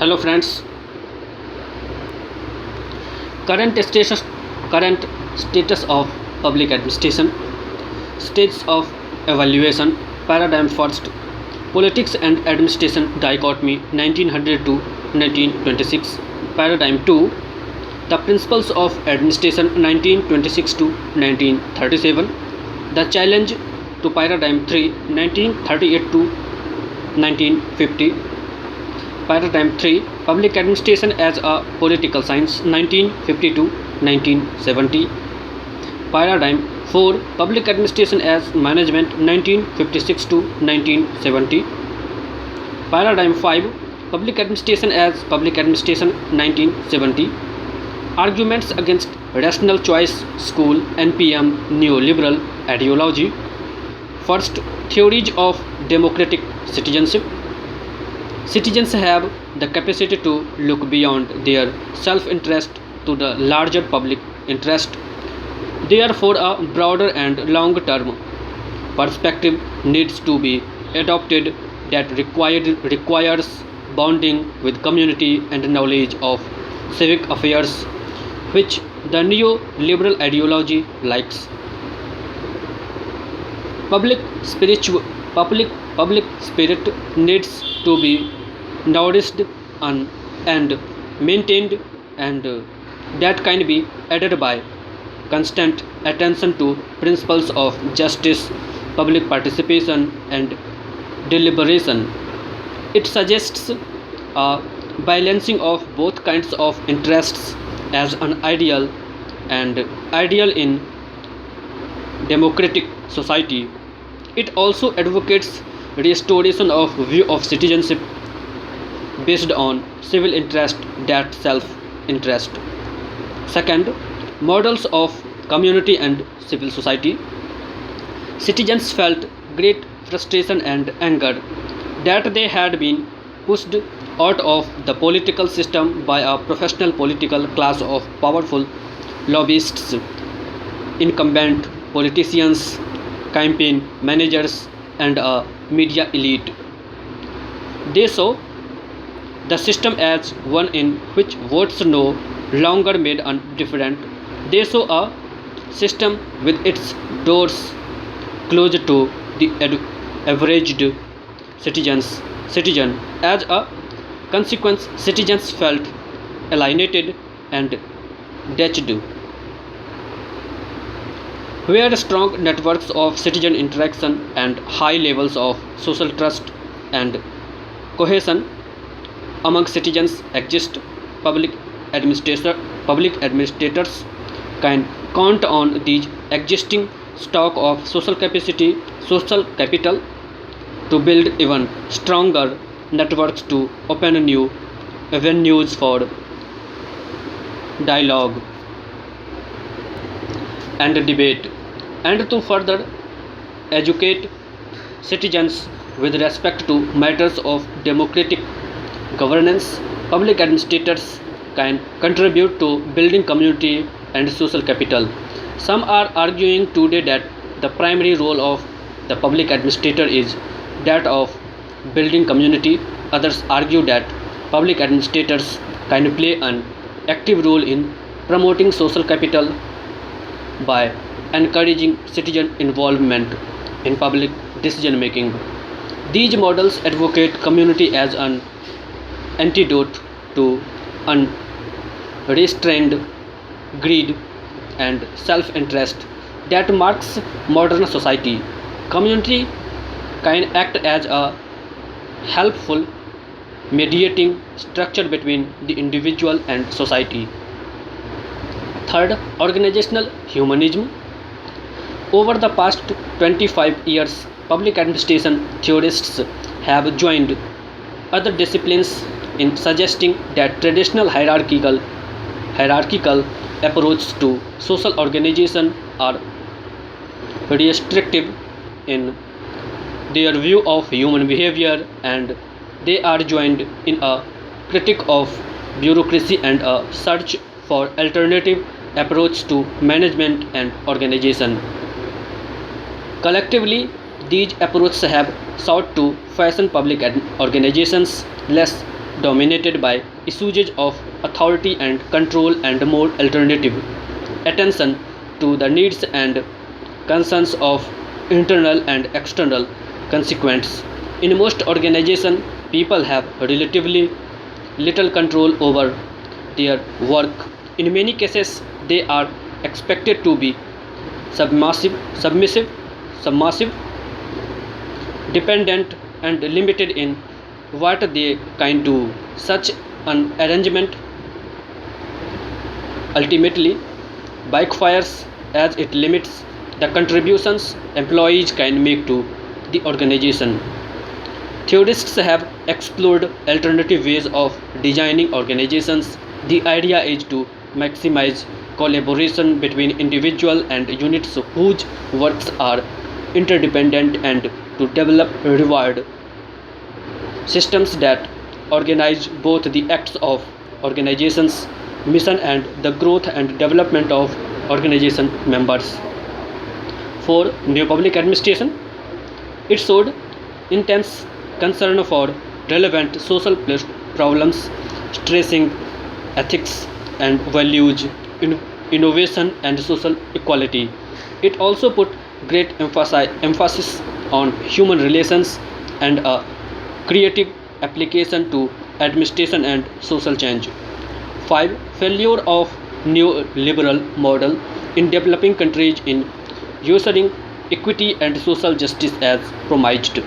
Hello friends. Current status current status of public administration. Stages of evaluation. Paradigm first. Politics and administration dichotomy 1900 to 1926. Paradigm 2. The principles of administration 1926 to 1937. The challenge to paradigm 3 1938 to 1950. Paradigm 3. Public Administration as a Political Science 1950 to 1970. Paradigm 4. Public Administration as Management 1956 to 1970. Paradigm 5. Public Administration as Public Administration 1970. Arguments against Rational Choice School NPM Neoliberal Ideology. First, theories of democratic citizenship. Citizens have the capacity to look beyond their self-interest to the larger public interest. Therefore, a broader and long-term perspective needs to be adopted that requires bonding with community and knowledge of civic affairs, which the neoliberal ideology likes. Public spirit needs to be nourished and maintained, and that can be added by constant attention to principles of justice, public participation, and deliberation. It suggests a balancing of both kinds of interests as an ideal in democratic society. It also advocates restoration of view of citizenship based on civil interest that self-interest. Second, models of community and civil society. Citizens felt great frustration and anger that they had been pushed out of the political system by a professional political class of powerful lobbyists, incumbent politicians, campaign managers, and a media elite. They saw the system as one in which votes no longer made a difference. They saw a system with its doors closed to the average citizen. As a consequence, citizens felt alienated and detached. Where strong networks of citizen interaction and high levels of social trust and cohesion among citizens exist, public administrators can count on these existing stock of social capital to build even stronger networks to open new avenues for dialogue and debate, and to further educate citizens with respect to matters of democratic governance. Public administrators can contribute to building community and social capital. Some are arguing today that the primary role of the public administrator is that of building community. Others argue that public administrators can play an active role in promoting social capital by encouraging citizen involvement in public decision making. These models advocate community as an antidote to unrestrained greed and self interest that marks modern society. Community can act as a helpful mediating structure between the individual and society. Third, organizational humanism. Over the past 25 years, public administration theorists have joined other disciplines in suggesting that traditional hierarchical approaches to social organization are restrictive in their view of human behavior, and they are joined in a critique of bureaucracy and a search for alternative approach to management and organization. Collectively, these approaches have sought to fashion public organizations less dominated by usage of authority and control and more alternative attention to the needs and concerns of internal and external consequences. In most organizations, people have relatively little control over their work. In many cases, they are expected to be submissive, dependent, and limited in what they can do. Such an arrangement ultimately backfires as it limits the contributions employees can make to the organization. Theorists have explored alternative ways of designing organizations. The idea is to maximize collaboration between individuals and units whose works are interdependent and to develop reward systems that organize both the acts of organizations mission and the growth and development of organization members. For new public administration, it showed intense concern for relevant social problems, stressing ethics and values, innovation, and social equality. It also put great emphasis on human relations and a creative application to administration and social change. 5. Failure of neoliberal model in developing countries in using equity and social justice as promised.